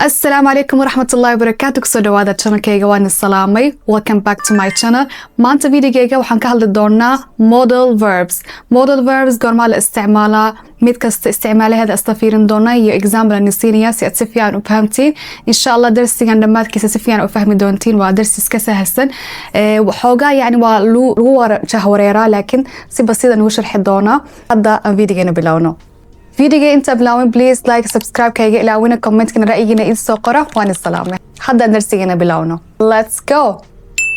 السلام عليكم ورحمة الله وبركاته. kusoo dhawaada channelkayga waan isalaamay. Welcome back to my channel. maanta videogayga waxaan ka hadli doonaa modal verbs. Modal verbs goormaa la isticmaalaa, mid kasta isticmaalaheeda isla fiirin doonaa iyo example aan siinaya si aad si fiican u fahamtiin. insha Allah darsigan dhammaadkiisa si fiican u fahmi doontiin. waa darsi iska sahlan, waxoogaa yani waa lagu jahwareeraa laakiin si basiid aan ugu sharxi doonaa. hadda aan videogayna bilowno. فيديو انت بلاوين بليز لايك سبسكرايب كايجي الى كومنت كنا راينا ايد سوقرا وانا السلامه حدا درسينا بلاونو let's go.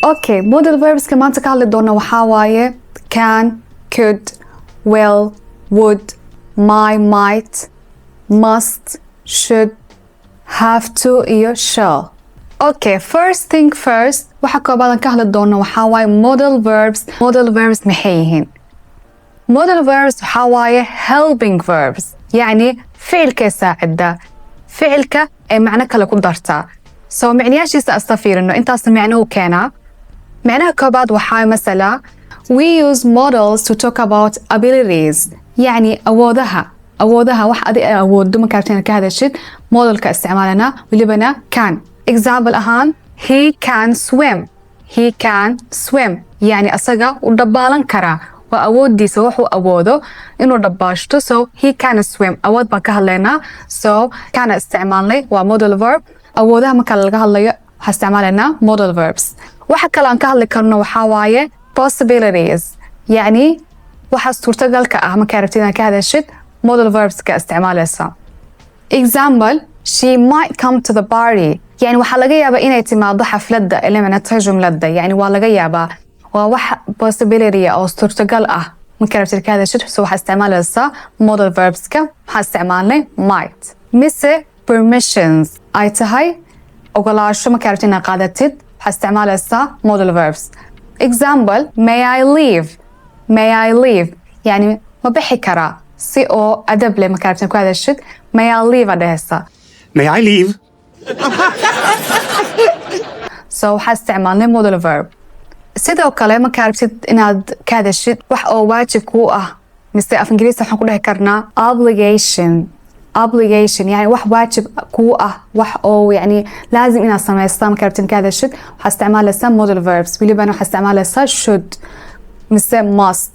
اوكي modal verbs كمان تكالي دونا وحاوايه can, could, will, would, might, must, should, have to iyo shall. اوكي first thing first waxa koobaad ka hadli doona waxaawaye modal verbs maxayhiin. modal verbs waxaawaye helping verbs يعني فعلك يساعد فعلك أي معنى كلا كدرتا so معنياش يستفير إنه أنت أصلا معناه كنا معناه كبعض وحاي مثلا we use models to talk about abilities يعني أودها واحد أود دوما كارتين كهذا الشيء model كاستعمالنا واللي بنا كان example أهان he can swim يعني أسجع ودبالن كرا وأوديس وحو أودو إنه دباشتو so he can swim أود بكهلنا so كان استعمالي ومودل verb أودها مكالجهلي هستعمالنا modal verbs. وحكى لان كهلي كرنا وحوايه possibilities يعني وحستورتقل كأهم كارتينا كهذا الشيء modal verbs كاستعمالها. example she might come to the party يعني وحلقة يابا إنها تماضي حفلة اللي معناتها جملة يعني وحلقة يابا وواحد possibility أو استرتقل من كاركتر هذا الشيء سو حاستعمال لسا modal verbs كا حاستعمالي might مثل permissions أي تهاي أقولاشو ما كاركترنا قادتد حاستعمال لسا modal verbs. example may I leave يعني ما بحكرا سي أو أدب لي ما كاركترنا هذا الشيء may I leave أدهسا may I leave so حاستعمالي modal verb. sidoo kale ma kaartid inaad ka hadashid wax oo waajib ku ah mise af ingiriisi waxaan ku dhahi karnaa obligation yani wax waajib ku ah wax oo yani laazim inaad samaysaa ma kaartid ka hadashid waxaa isticmaalaysaa modal verbs weliba waxaa isticmaalaysaa should mise must.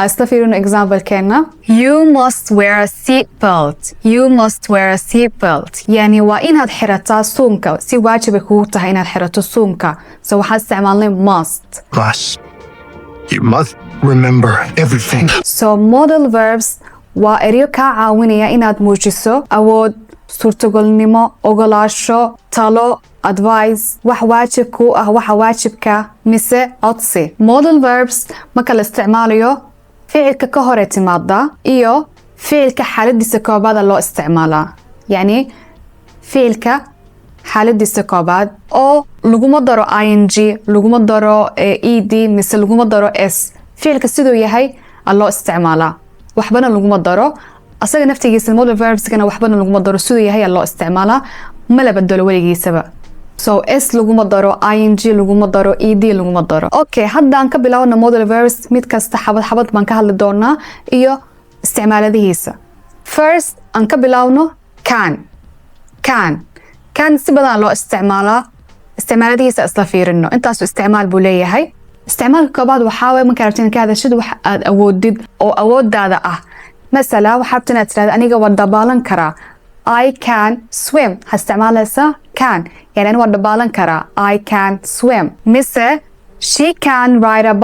isla fiirino example keena you must wear a seat belt يعني waa inaad xirataa suunka si waajib kugu tahay inaad xirato suunka so waxaa isticmaalnay must. You must remember everything. so modal verbs waa erayo kaa caawinaya inaad muujiso awood, suurtagalnimo, ogolaasho, talo, advice, wax waajib ku ah waxa waajibka mise codsi. modal verbs marka la isticmaalayo ficilka ka hor timaada iyo ficilka xaaladiisa koobaad loo isticmaalaa yani ficilka xaaladiisa koobaad oo laguma daro ing laguma daro ed mise laguma daro s ficilka sidoo yahay loo isticmaalaa waxbana laguma daro asaga naftigiisa modal verbs kana waxbana laguma daro sidoo yahay loo isticmaalaa ma la bedelo weligiisaba so s laguma daro ing laguma daro ed laguma daro. okay haddaan ka bilaawno modal verbs mid kasta xabad baan ka hadli doonaa iyo isticmaaladihiisa. first aan ka bilaawno can si badan loo isticmaalaa isticmaaladihiisa isla fiirino intaasu isticmaal buu leeyahay. isticmaalka koobaad waxaa waye markaa rabtiin ka hadashid wax aad awoodid oo awoodaada ah masala waxaa rabtiin inaad tiraahdo aniga waa dabaalan karaa I can swim هستعمالها can يعني أنا ود بالن كرا I can swim. مثل she can ride a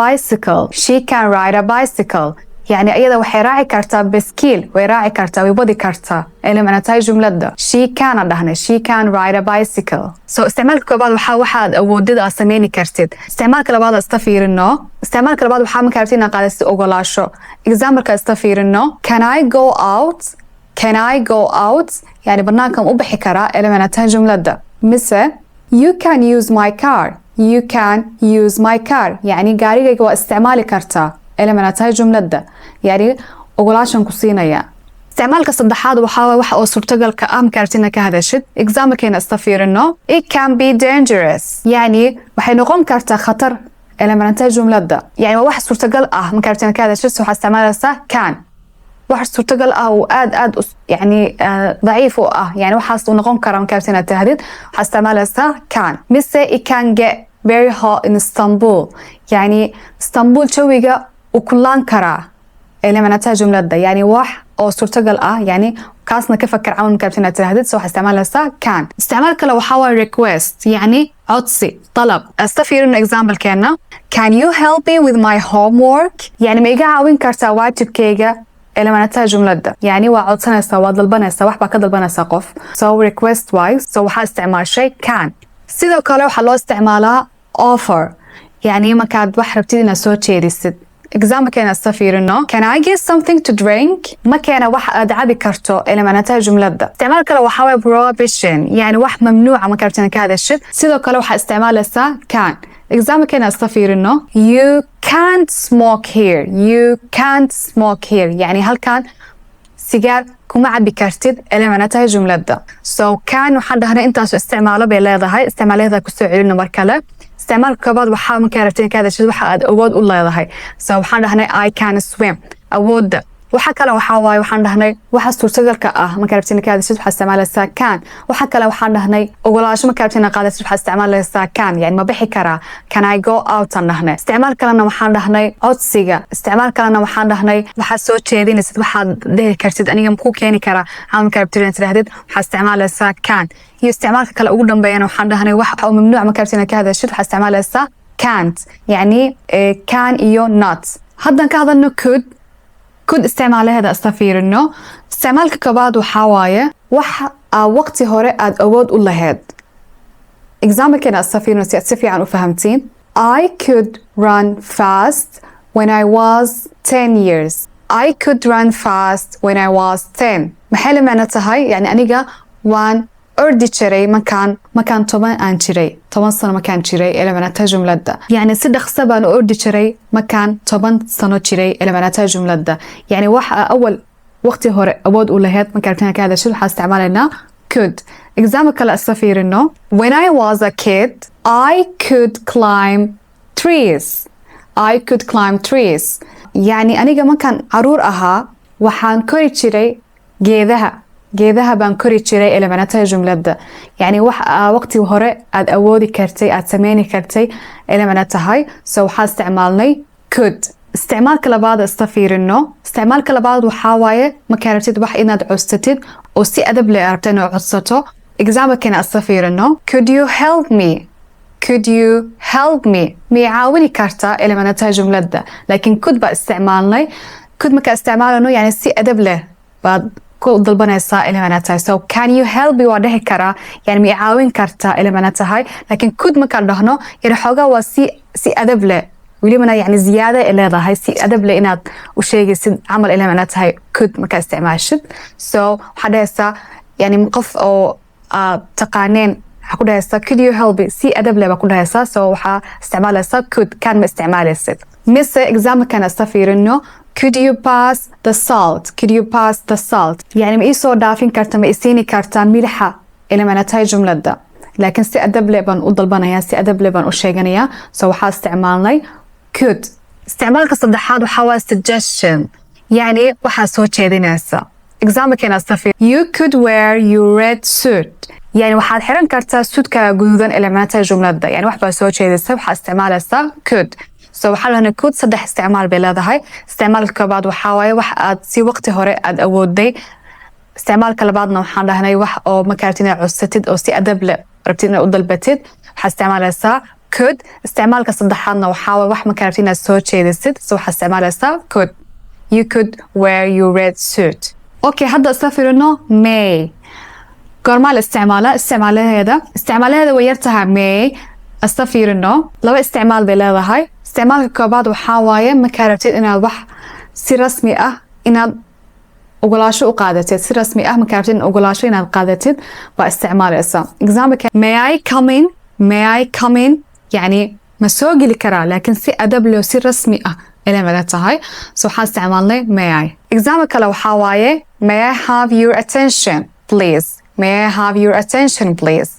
bicycle يعني أيضا وحي راعي كرتا بسكيل ويراعي كرتا ويبودي كرتا اللي معناتها جملة ده she can أدهنا she can ride a bicycle. so استعمالك كبعض واحد أودد أسميني كرتيد استعمالك لبعض استفير إنه استعمالك لبعض وحا مكرتين قادس أغلاشو example كاستفير إنه can I go out يعني برناكم أبحي كرا اللي معناتها جملة ده مثل you can use my car يعني قاريك واستعمالي كرتا اللي معناتها جملة ده يعني أقولاشن كسينيا. استعمالك الصدحات وحاول وح أو صورتقل كأهم كارتينا كهذا شد example كنا استفير إنه it can be dangerous يعني وحي نقوم كرتا خطر اللي معناتها جملة ده يعني واحد صورتقل من كارتينا كهذا شد سوح استعمالها can wax suurtagal ah oo aad yani ضعيف ah yani waxaas uu noqon kara markaad inaad tirahdid waxaad isticmaalaysaa can. mise it can get very hot in Istanbul, yani Istanbul jawiga uu kulaan karaa إلى معناتها جملة ده يعني واح أو سورتقل يعني كاسنا كيف فكر عمل مكابتين تهدد سو حستعملها سا كان. استعمالك لو حاول request يعني عطسي طلب. استفير إنه example كنا can you help me with my homework يعني ما يجا عاوين كارتا واجب كيجا إلى معناتها جملة ده يعني وعطسنا سوا ضلبنا سوا وح بكذا ضلبنا سقف so request wise so حاستعمال شيء can. سيدا وكالو حلو استعمالها offer يعني ما كاد وح ربتدينا سو تشيريست. example كان استفير إنه can I get something to drink ما كان وح أدعى بكرتو إلى معناتها جملة ده. استعمالك لو حاول prohibition يعني وح ممنوعة ما كرتنا كهذا الشيء سيدا كلو حاستعمال سا كان. example كان استفير إنه you can't smoke here you can't smoke here يعني هل كان سيجار كوما عاد بكرتد إلى معناتها جملة ده. so كان وحد هنا أنت استعماله بلا هاي استعماله ذا كسر علنا مركلة استعمال كبار وحا من كارتين كذا شيء وحا أود والله هاي so وحنا هنا I can swim أود وحكى له وحواي وحنا هنا وحا استرسل كأه من كارتين كذا شيء وحا استعمال الساكان وحكى له وحنا هنا وقول شو من كارتين قاعدة وحا استعمال الساكان يعني ما بحي كرا can I go out هنا استعمال كلامنا وحنا هنا أوتسيجا استعمال كلامنا وحنا هنا وحا سوت شيء دين است وحا ده كارتين أني مكو كاني كرا عم كارتين تهدد وحا استعمال الساكان استعمالك كلا أقول بيان وحنا هنا وح أو ممنوع ما كرتنا كهذا الشيء حاستعماله سا can't يعني can إيو not. هذا كهذا إنه could استعماله هذا استفير إنه استعمالك كبعض وحواية وح وقت هراء أود الله هاد. example كنا استفير إنه سيأتسفي عنه فهمتين I could run fast when I was 10 years I could run fast when I was 10 محل معناتها هاي يعني أنيجا one أردي شري مكان طبعا أن شري طبعا سنة مكان شري إلى معناتها جملة ده يعني صدق سبعة أردي شري مكان طبعا سنة شري إلى معناتها جملة ده يعني أول وقت هو أود ولا هاد مكان كذا شو حاستعمالنا could. example كلا السفير إنه when I was a kid I could climb trees I could climb trees يعني أنا كمان كان عرور أها وحان كوري شري geedaha baan kori jiray إلى معناتها جملة ده يعني وقتي وهراء أد أودي كرتي أد سميني كرتي إلى معناتها هاي so حاستعمالني could. استعمال كلا بعض استفير إنه استعمال كلا بعض وحاواية ما كانت وح إن عستتد وسي أدب لأربتين وعصته example كان استفير إنه could you help me could you help me ميعاوني كرتا إلى معناتها جملة ده لكن could باستعمالني could ما كاستعمال إنه يعني سي أدب له بعد كود ضلبنا إلى معناتها so can you help me وده كرا يعني ميعاون كرتا إلى معناتها هاي لكن كود مكان دهنا يعني حاجة وسي أدب له ولي منا يعني زيادة إلى هذا هاي سي أدب له إناد وشيء يصير عمل إلى معناتها هاي كود مكان استعمال شد so حدث يعني مقف أو تقانين حكون هسا could you help me سي أدب له بكون هسا so وح استعمال هسا could كان باستعمال السد مثل example كان استفير إنه could you pass the salt could you pass the salt يعني ميسو دافين كارتا ميسيني كارتا ملحة إلى معناتها جملة ده لكن سي أدب لي بان أضلبنا سي أدب لي بان أشيغانيا so وحا استعمالني could. استعمالك الصدحات وحوا suggestion يعني وحا سو تشيدين هسا example كان استفير you could wear your red suit يعني وحاد حيران كارتا سود كجذوذا إلى معناتها جملة ده يعني وحبا سو تشيدين هسا وحا استعمال هسا could so حاله هنا كود صدح استعمال بلا هاي استعمال كبعض وحواي وح سي وقت هراء أد أودي استعمال كلبعضنا وحنا هنا وح أو مكارتنا عستتد أو سي أدب ل ربتنا أودل بتد حاستعمال هسا could استعمال كصدحنا وحواي وح مكارتنا سوتشي دست so حاستعمال هسا could you could wear your red suit. أوكي هذا استفير إنه may قرمال استعماله هذا ويرتها may استفير إنه لو استعمال بلا هاي استعمالك كبعض وحواية ما كارتين إنها وح سي رسمي إنها أقولاشو قادتين سي رسمي ما كارتين أقولاشو إنها قادتين باستعمال إسا example may I come in يعني مسوقي لكرا لكن سي أدب لو سي رسمي إلى معناتها هاي so حاستعمالني may I example لو حواية may I have your attention please may I have your attention please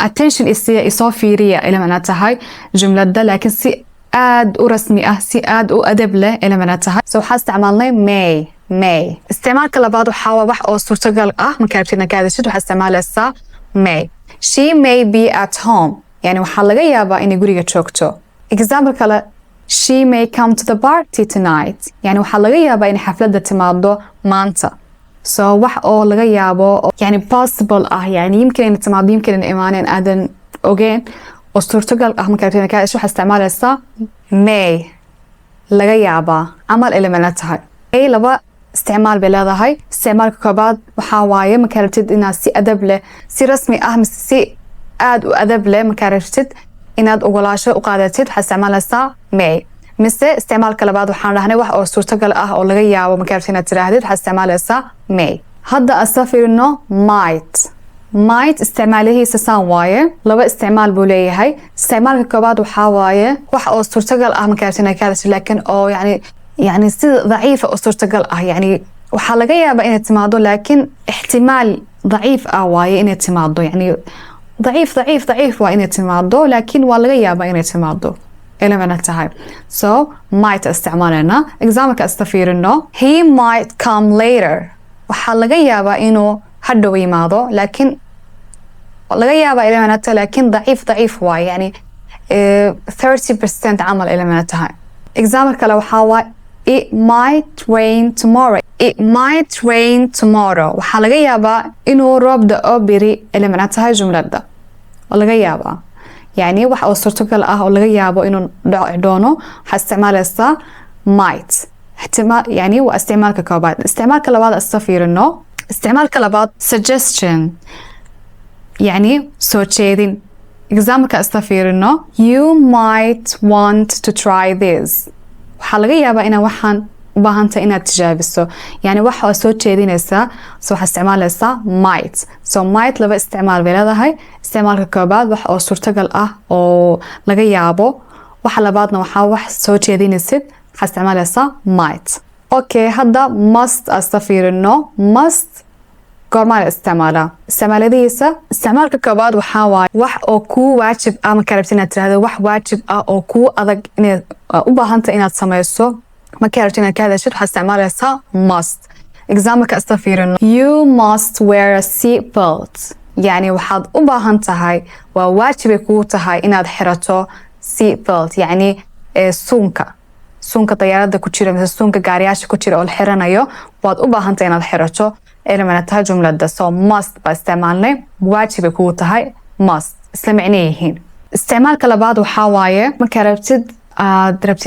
attention إصافيرية إلى معناتها هاي جملة ده لكن سي آد ورسمي سي آد وأدب له إلى معناتها هاي so حاستعمالني may may. استعمالك labaad waxaa waa wax oo suurtagal ah markaa rabtid inaad ka hadashid waxaa isticmaalaysaa may. She may be at home. يعني waxaa laga yaabaa inay guriga joogto. Example kale, she may come to the party tonight. يعني waxaa laga yaabaa inay xafladda timaado maanta. So wax oo laga yaabo يعني possible ah يعني يمكن inay timaado يمكن inay imaaneen aadan ogeyn oo suurtagal ah markaa rabtid inaad ka hadashid waxaa isticmaalaysaa may. laga yaabaa camal elimana tahay. Ay laba isticmaal bay leedahay. Isticmaalka koobaad waxaa waaye markaa rabtid inaad si adab leh si rasmi ah mise si aad u adab leh markaa rabtid inaad ogolaasho u qaadatid waxaa isticmaalaysaa may. mise isticmaalka labaad waxaan dhahnay wax oo suurtagal ah oo laga yaabo markaa rabtid inaad tiraahdid waxaa isticmaalaysaa may. hadda asla fiirino might. might isticmaalihiisa saan waaye laba isticmaal buu leeyahay. isticmaalka koobaad waxaa waaye wax oo suurtagal ah markaa rabtid inaad ka hadashid laakiin oo يعني sida ضعيفة oo suurtagal ah يعني waxaa laga yaabaa inay timaado laakiin ixtimaal ضعيف ah waaye inay timaado يعني ضعيف waa inay timaado laakiin waa laga yaabaa inay timaado elimana tahay. So might isticmaalana. example iska fiirino. He might come later. waxaa laga yaabaa inuu hadhow yimaado laakiin laga yaabaa elimana tahay laakiin ضعيف waaye يعني 30% camal elimana tahay. example kale waxaa waaye it might rain tomorrow. It might rain tomorrow. waxaa laga yaabaa inuu roob da'o beri elimana tahay jumladda. laga yaabaa يعني wax oo suurtagal ah oo laga yaabo inuu dhaco doono waxaa isticmaalaysaa might. احتمال يعني waa isticmaalka koobaad. isticmaalka labaad iska fiirino. isticmaalka labaad suggestion يعني soo jeedin. example iska fiirino. You might want to try this. waxaa laga yaabaa inaa waxaan u baahantay inaad tijaabiso يعني waxa oo soo jeedinaysaa so waxaa isticmaalaysaa might. so might laba isticmaal bay leedahay. isticmaalka koobaad wax oo suurtagal ah oo laga yaabo. waxa labaadna waxaa wax soo jeedinaysid waxaa isticmaalaysaa might. okay hadda must asta fiirino. must goormaa la isticmaalaa. isticmaaladiisa isticmaalka koobaad waxaa waaye wax oo kuu waajib ah markaa rabtid inaad tiraahdo wax waajib ah oo kuu adag inaad u baahantay inaad samayso markaa rabtid inaad ka hadashid waxaa isticmaalaysaa must. example iska fiirino. You must wear a seat belt. يعني waxaad u baahan tahay waa waajibay kugu tahay inaad xirato seat belt يعني suunka dayaaradda ku jira mise suunka gaariyaasha ku jira oo la xiranayo waad u baahan tahay inaad xirato elimana tahay jumladda. so must baa isticmaalnay waajibay kugu tahay must isla macno yihiin. isticmaalka labaad waxaa waaye markaa rabtid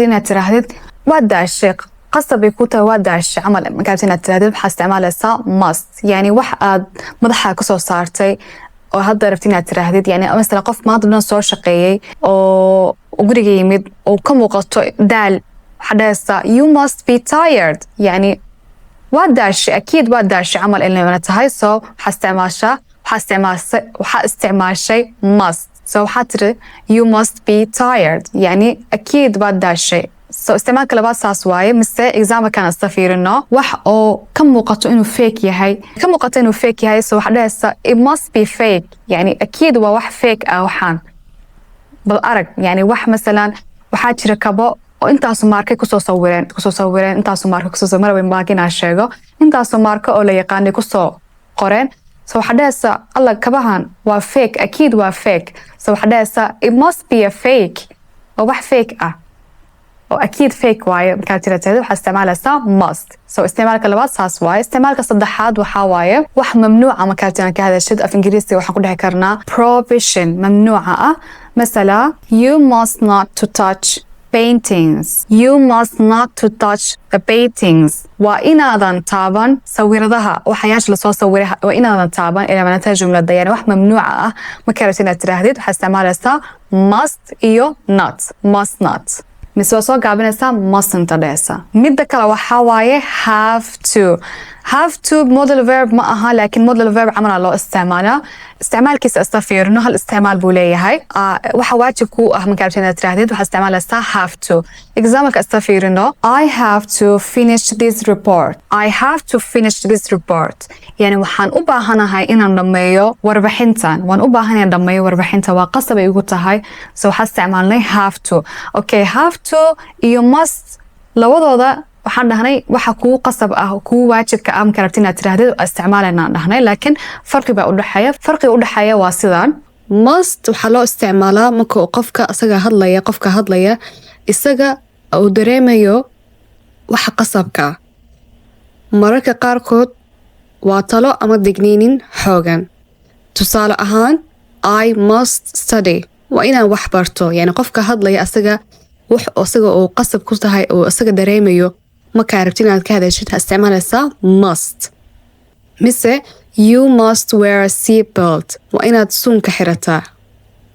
inaad tiraahdid waa daashay qasab bay ku tahay waa daashay camal markaa rabtid inaad tiraahdid waxaa isticmaalaysaa must يعني wax aad madaxa kusoo saartay oo hadda rabtid inaad tiraahdid يعني مثلا qof maanta dhan soo shaqeeyay oo guriga yimid oo ka muuqato daal حدث you must be tired يعني واداشي أكيد واداشي عمل اللي من تهاي so حاستعماشي must so حتر you must be tired يعني أكيد واداشي so استعمال كلمات ساسواي مثل example كان استفير إنه وح أو كم وقت إنه fake يهاي كم وقت إنه fake يهاي so حدث it must be fake يعني أكيد وح fake أو حان بالأرق يعني وح مثلا وحاجة ركبه intaas markay kusoo sawireen intaas markay kusoo sawireen marba baagina sheego intaas markay oo la yaqaan kusoo qoreen so waxadeesa alla kabahan waa fake akid waa fake so waxadeesa it must be a fake oo wax fake ah oo akid fake waaye marka tiraahdo waxa isticmaalaysaa must so isticmaalka labaad saas waaye. isticmaalka saddexaad waxa waaye wax mamnuuca marka aad ka hadashid af ingiriisi waxaan ku dhihi karnaa prohibition mamnuuca ah. مثلا you must not to touch paintings. You must not to touch the paintings. وإنادن تابن سويردها وحياش لصو سويرها وإنادن تابن إلى ما نتاج جملة يعني وح ممنوعة ما كانت تراهديد وحستعمالها must إيو must not. مثل سو قابلنا mustn't تدرسها. مدة كلا وحواي have to model verb معها لكن model verb عمل الله استعمالها. استعمال كيس استفير إنه هالاستعمال بوليه هاي وحواجب كو من كابتن تراهديد وحاستعمالها have to. example استفير إنه I have to finish this report. I have to finish this report يعني وحان أباهنا هاي إن نضميو وربحنتان وان أباهنا نضميو وربحنتان وقصة بيقولها هاي so حاستعمالنا have to. okay have to you must لوضع waxaan dhahnay waxa kuu qasab ah kuu waajibka ah marka rabtid inaad tirahdid isticmaalayna dhahnay laakiin farqi baa u dhaxeeya waa sidaan must waxaa loo isticmaalaa marka qofka hadlaya isaga uu dareemayo waxa qasabka mararka qaarkood waa talo ama digniinin xoogan tusaale ahaan I must study waa inaan wax barto yani qofka hadlaya asaga uu qasab ku tahay oo asaga dareemayo markaa rabtid inaad ka hadashid ha isticmaalaysaa must mise you must wear a seat belt waa inaad suunka xirataa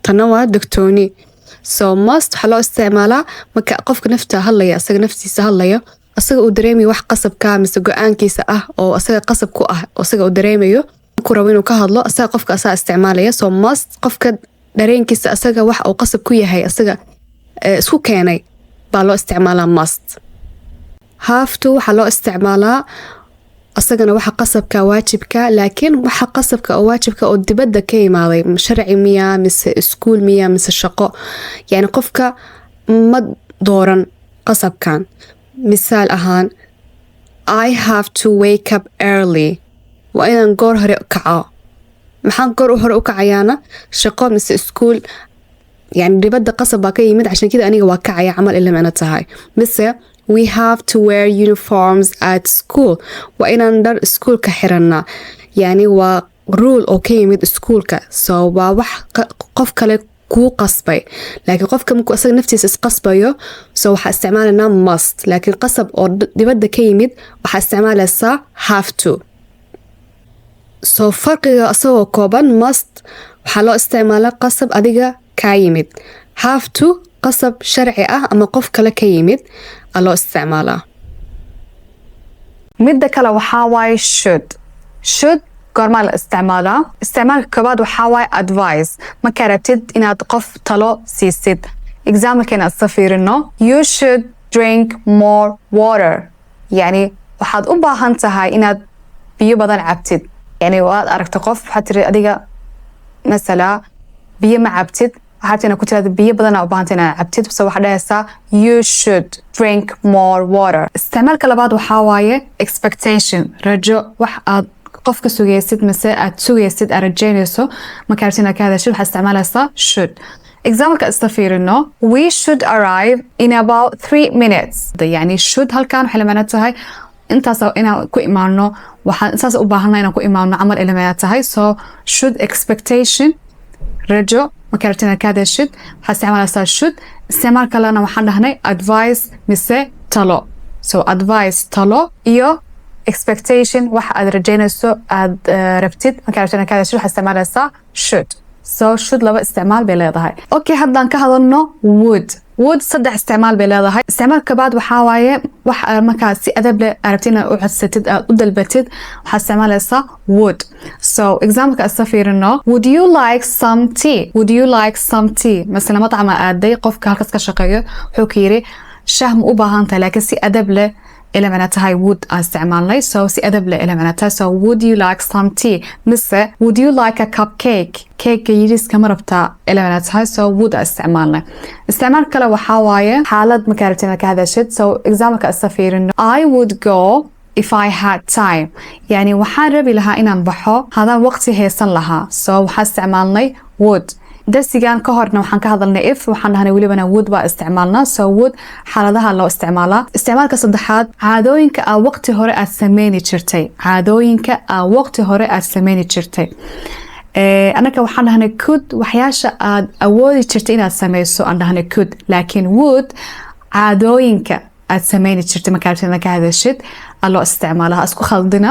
tanna waa digtooni so must waxaa loo isticmaalaa marka qofka asaga naftiisa hadlayo asaga uu dareemayo wax qasabka mise go-aankiisa ah oo asaga qasab ku ah oo asaga uu dareemayo ku rabo inuu ka hadlo asaga qofka asaa isticmaalaya so must qofka dareenkiisa asaga wax uu qasab ku yahay asaga isku keenay baa loo isticmaalaa must have to waxaa loo isticmaalaa asagana waxa qasabka waajibka laakiin waxa qasabka oo waajibka oo dibadda ka imaaday sharci miya mise iskuul miya mise shaqo yani qofka ma dooran qasabkan misaal ahaan I have to wake up early waa inaan goor hore kaco maxaan goor hore u kacayaana shaqo mise iskuul يعني dibadda qasab baa ka yimid cashan kida aniga waa kacaya camal ila macna tahay mise we have to wear uniforms at school waa inaan dhar iskuulka xiranaa yani waa rule oo ka yimid iskuulka so waa wax qof kale kuu qasbay laakiin qofka markuu asaga naftiisa isqasbayo so waxaa isticmaalanaa must laakiin qasab oo dibadda ka yimid waxaa isticmaalaysaa have to so farqiga asagoo kooban must waxaa loo isticmaalaa qasab adiga kaa yimid have to qasab sharci ah ama qof kale ka yimid aa loo isticmaalaa midda kale waxaa waaye should goormaa la isticmaalaa isticmaalka koobaad waxaa waaye advice markaa rabtid inaad qof talo siisid examplekeena isla fiirino you should drink more water yani waxaad u baahan tahay inaad biyo badan cabtid yani waad aragta qof waxaad tiri adiga masala biyo ma cabtid waxaad ku tiraahdo biyo badan u baahan tahay inaad cabtid so waxaad dhahaysaa you should drink more water isticmaalka labaad waxaa waaye expectation rajo wax aad qofka sugaysid mise aad sugaysid aad rajaynayso markaa rabtid inaad ka hadashid waxaad isticmaalaysaa should exampleka isla fiirino we should arrive in about 3 minutes yani should halkan waxay la macno tahay intaas inaan ku imaano waxaan saas u baahanaa inaan ku imaano camal ila macno tahay so should expectation rajo markaa rabtid inaad ka hadashid waxaad isticmaalaysaa should isticmaal kalena waxaan dhahnay advice mise talo so advice talo iyo expectation waxa aad rajaynayso aad rabtid markaa rabtid inaad ka hadashid waxaad isticmaalaysaa should so should laba isticmaal bay leedahay okay haddaan ka hadalno would saddex isticmaal bay leedahay isticmaalka baad waxaa waaye wax markaa si adab leh aad rabtid inaad u codsatid aad u dalbatid waxaad isticmaalaysaa would so exampleka isla fiirino would you like some tea masala matcama aaday qofka halkaas ka shaqeeyo wuxuu ka yiri shaah ma u baahan tahay laakiin si adab leh ila macna tahay would aan isticmaalnay so si adab leh ila macna tahay so would you like some tea mise would you like a cupcake cake yiriska ma rabtaa ila macna tahay so would aan isticmaalnay isticmaal kale waxaa waaye xaalad markaa rabtid inaad ka hadashid so exampleka isla fiirino I would go if I had time yani waxaan rabi lahaa inaan baxo hadaan waqti haysan lahaa so waxaan isticmaalnay would darsigan ka horna waxaan ka hadalnay if waxaan dhahnay welibana would baa isticmaalnaa so would xaaladaha loo isticmaalaa isticmaalka saddexaad caadooyinka aa waqti hore aad sameyni jirtay annaka waxaan dhahnay could waxyaasha aad awoodi jirtay inaad sameyso aan dhahnay could laakiin would caadooyinka aad sameyni jirtay markaa rabtid inaad ka hadashid loo isticmaalaha isku khaldina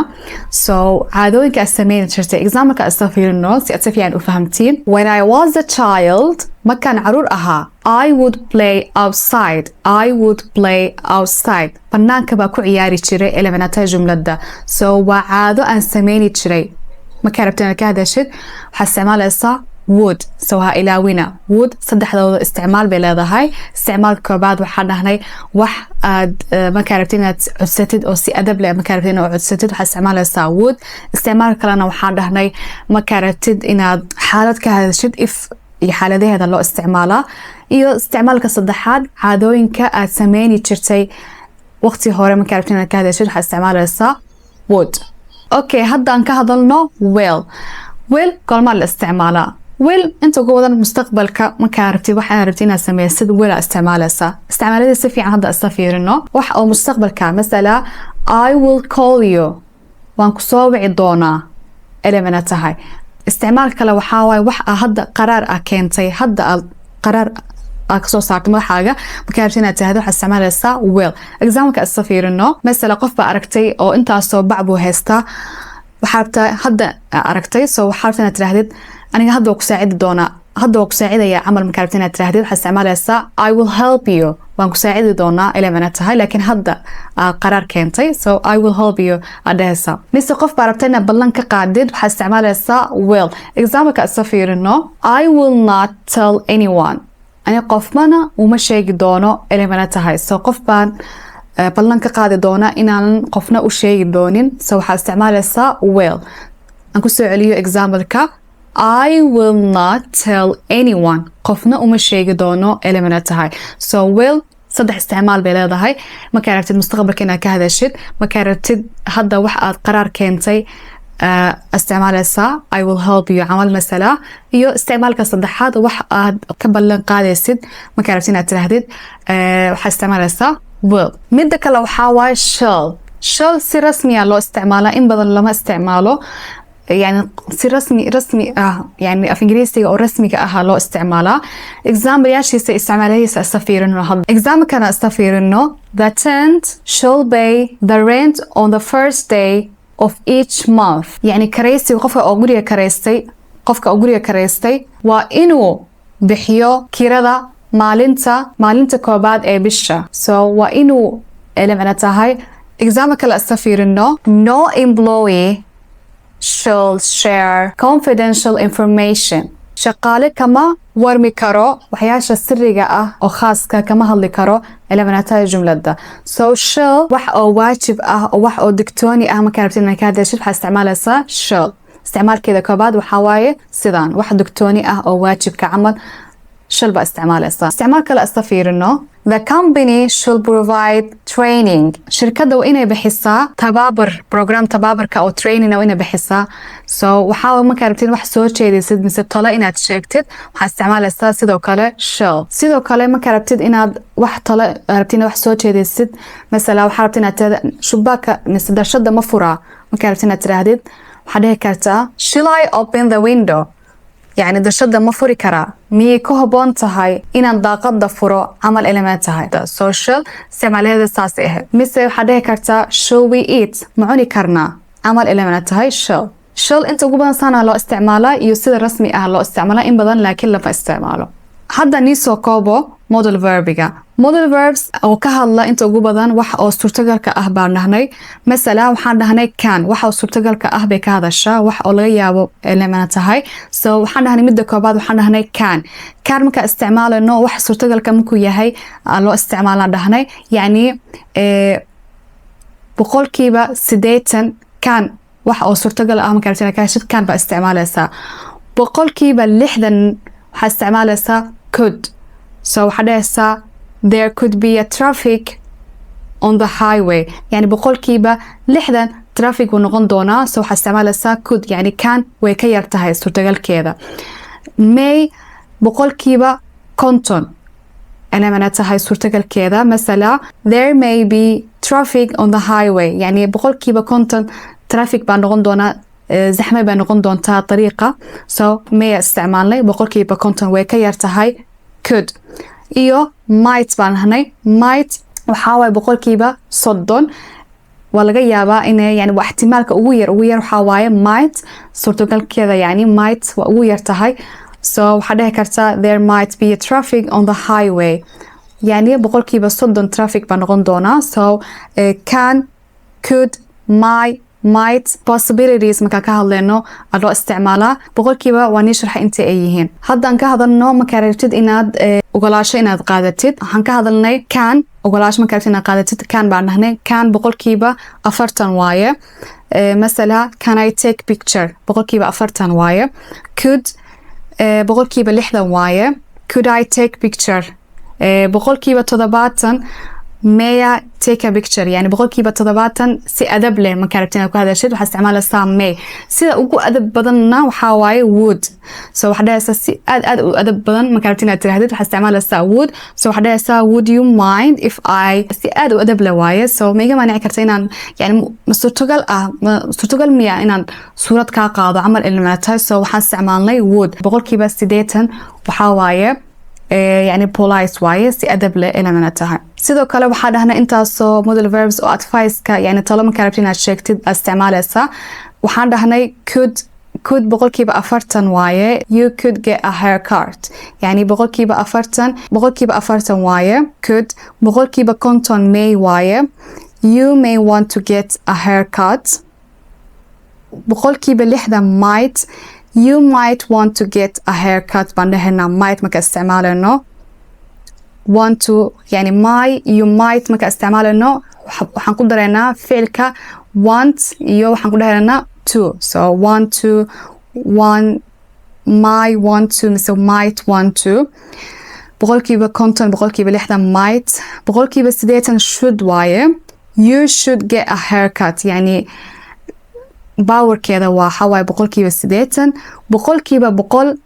so caadooyinka aad sameyni jirtay exampleka isla fiirino si aad si fiican u fahamtiin when I was a child markaan caruur ahaa I would play outside banaanka baa ku ciyaari jiray ila macnaha jumladda so waa caado aan sameyni jiray markaa rabtid inaad ka hadashid waxaad isticmaalaysaa would so ha ilaawina would saddexdooda isticmaal bay leedahay isticmaalka koobaad waxaan dhahnay wax aad markaa rabtid inaad codsatid oo si adab leh markaa rabtid inaad codsatid waxaad isticmaalaysaa would isticmaalka kalena waxaan dhahnay markaa rabtid inaad xaalad ka hadashid if iyo xaaladaheeda loo isticmaalaa iyo isticmaalka saddexaad caadooyinka aad sameyni jirtay waqti hore markaa rabtid inaad ka hadashid waxaad isticmaalaysaa would. Okay, haddaan ka hadalno will goormaa la isticmaalaa? will inta ugu badan mustaqbalka markaa rabtid waxaa rabtid inaad sameysid will aa isticmaalaysaa. Isticmaalada si fiican hadda isla fiirino. wax oo mustaqbalka masala I will call you, waan ku soo wici doonaa elemana tahay. Isticmaal kale waxaa waaye wax hadda qaraar keentay, hadda qaraar kasoo saartay madaxaaga markaa rabtid inaad tahdo waxaad isticmaalaysaa will. Example-ka isla fiirino. Masala qof baa aragtay oo intaasoo bac buu haystaa, waxaa rabtaa hadda aragtay, so waxaa rabtaa inaad tirahdid aniga hadda waa ku saacidi doonaa, hadda waa ku saacidaya camal markaa rabtid inaad tirahdid waxaad isticmaalaysaa I will help you, waan ku saacidi doonaa elemana tahay laakiin hadda qaraar keentay, so I will help you adhaysa. Mise qof baa rabta inaad ballan ka qaadid waxaad isticmaalaysaa will. Example-ka isla fiirino. I will not tell anyone, ani qofmana uma sheegi doono elemana tahay, so qof baan ballan ka qaadi doona inaanan qofna u sheegi doonin, so waxaad isticmaalaysaa will. aan ku soo celiyo example-ka. I will not tell anyone, qofna uma sheegi doono elemana tahay, so will saddex isticmaal bay leedahay. markaa rabtid mustaqbalka inaad ka hadashid, markaa rabtid hadda wax aad qaraar keentay isticmaalaysaa I will help you camal masala. iyo isticmaalka saddexaad wax aad ka ballan qaadaysid markaa rabtid inaad tirahdid waxaad isticmaalaysaa will. midda kale waxaa waaye shall si rasmi loo isticmaalaa, in badan lama isticmaalo, يعني si رسمي يعني af ingiriisiga oo rasmiga loo isticmaalaa. example yaashiisa isticmaaladiisa istafiirino. hadda example kana istafiirino. The tenant shall pay the rent on the first day of each month. يعني karaysiga qofka oo guriga karaystay waa inuu bixiyo kirada maalinta koobaad ee bisha, so waa inuu elemana tahay. example kale istafiirino. No employee shall share confidential information. shaqaale kama warmi karo waxyaasha sirriga oo khaaska kama hadli karo elemana tahay jumlada. so shall wax oo waajib oo wax oo digtooni markaa rabtid inaad ka hadashid waxaad isticmaalaysaa shall. isticmaalkeeda koobaad waxaa waaye sidaan, wax digtooni oo waajibka camal shall baa isticmaalaysaa. isticmaal kale istafiirino. The company should provide training. shirkadda waa inay bixisaa program tabaabarka oo training waa inay bixisaa, so waxaa markaa rabtid wax soo jeedisid mise talo inaad sheegtid waxaad isticmaalaysaa sidoo kale shall. sidoo kale markaa rabtid inaad wax talo rabtid wax soo jeedisid, masala waxaa rabtid inaad shubaaka mise dashada ma furaa, markaa rabtid inaad tirahdid waxaad dhihi kartaa shall I open the window, يعني dashada ma furi karaa, miyay ku habboon tahay inaan daaqada furo camal element tahay. social isticmaaladeeda saas mise waxaad dhihi kartaa shall we eat, ma cuni karnaa camal element tahay shall. inta ugu badan saana loo isticmaalaa iyo sida rasmi loo isticmaalaa in badan laakiin lama isticmaalo. hadda niisoo koobo modal verbiga. modal verbs oo ka hadla inta ugu badan wax oo suurtagalka baan dhahnay. masala waxaan dhahnay can, wax oo suurtagalka bay ka hadashaa, wax oo laga yaabo elemana tahay, so waxaan dhahnay midda koobaad waxaan dhahnay can markaa isticmaalayno wax suurtagalka markuu yahay loo isticmaalaan dhahnay, yani 80% can wax oo suurtagal markaa rabtid ka heshid can baa isticmaalaysaa. 60% waxaa isticmaalaysaa could, so waxaa dhahaysaa there could be a traffic on the highway, yani 60% traffic wuu noqon doonaa, so waxaa isticmaalaysaa could, yani can way ka yar tahay suurtagalkeeda. may 50% elemana tahay suurtagalkeeda, masala there may be traffic on the highway, yani 50% traffic baa noqon doonaa, zaxmay baa noqon doontaa dariiqa, so may isticmaalnay 50% way ka yar tahay could. iyo might baan nahnay. might waxaa waaye 30% waa laga yaabaa inay yani waa ihtimaalka ugu yar waxaa waaye might, suurtagalkeeda yani might waa ugu yar tahay, so waxaa dhihi kartaa there might be a traffic on the highway, yani 30% traffic baa noqon doonaa, so can, could, might, possibilities markaa ka hadleyno loo isticmaalaa. 100% waa nii sharxa inta ay yihiin. haddaan ka hadalno markaa rabtid inaad ogolaasho inaad qaadatid, waxaan ka hadalnay can, ogolaasho markaa rabtid inaad qaadatid can baan nahnay. can 40% waaye. masala can I take picture 40% waaye. could 60% waaye. could I take picture 70% may I take a picture يعني boqolkiiba 70 si adab leh markaa rabtid inaad ku hadashid waxaa isticmaalaysaa may sida ugu adab badanna waxaa waaye would so waxaa dhahaysaa si aad u adab badan markaa rabtid inaad tirahdid waxaa isticmaalaysaa would so waxaa dhahaysaa would you mind if I si aad u adab leh waaye so ma iga maanici karta inaan yani suurtagal miya inaan suurad kaa qaado camal ilmaa tahay so waxaan isticmaalnay would boqolkiiba 80 waxaa waaye يعني polite waaye si adab leh inay tahay sidoo kale waxaa dhahna intaasoo modal verbs oo advice-ka yani talo markaa rabtid inaad sheegtid aad isticmaalaysaa waxaan dhahnay could boqolkiiba 40 waaye you could get a haircut yani boqolkiiba 40 waaye could boqolkiiba 50 may waaye you may want to get a haircut boqolkiiba 60 might you might want to get a haircut baan dhahaynaa might marka isticmaalayno want to yani you might marka isticmaalayno waxaan ku daraynaa ficilka want iyo waxaan ku dhahaynaa to so want to mise might want to boqolkiiba 50 boqolkiiba 60 might boqolkiiba 80 should waaye you should get a haircut yani باورkeeda waa xawaay boqolkiiba 80 boqolkiiba 100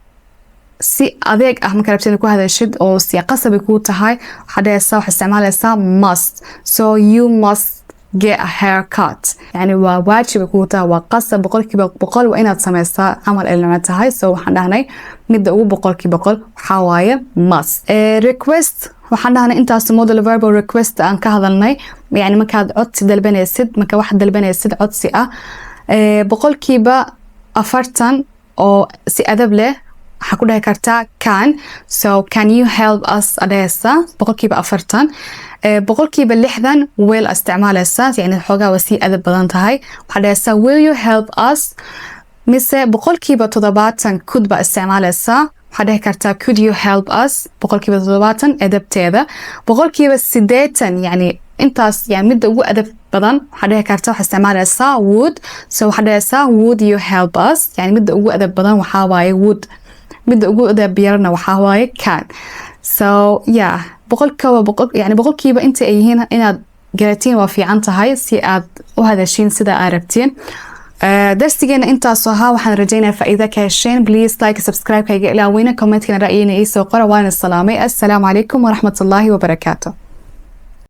si adeeg ah markaa rabtid ku hadashid oo si qasab ku tahay waxaa isticmaalaysaa must so you must get a haircut yani waa waajib ku tahay waa qasab boqolkiiba 100 waa inaad sameysaa amal ilma tahay so waxaan dhahnay midda ugu boqolkiiba 100 waxaa waaye must request waxaan dhahnay intaas modal verb oo request aan ka hadalnay yani markaad codsi dalbanaysid marka wax dalbanaysid codsi ah boqolkiiba 40 oo si adab leh waxaa ku dhahi kartaa can so can you help us adaysa boqolkiiba 40 boqolkiiba 60 will isticmaalaysaa yani xoogaa waa si adab badan tahay waxaa dhahaysaa will you help us mise boqolkiiba 70 could ba isticmaalaysaa waxaa dhihi kartaa could you help us boqolkiiba 70 adabteeda boqolkiiba 80 yani intaas yani midda ugu adab badan waxaa dhihi kartaa waxaa isticmaalaysaa would so waxaa dhahaysaa would you help us yani midda ugu adab badan waxaa waaye would midda ugu adab yarna waxaa waaye can so yeah boqolkiiba inta ay yihiin inaad garatiin waa fiican tahay si aad u hadashiin sida aad rabtiin darsigeena intaasoo ahaa waxaan rajaynayaa faa'iido ka hesheen please like subscribe kayga ilaaweyna comment-kana ra'yina ii soo qora waana salaamay assalaamu calaykum waraxmatullaahi wabarakaatu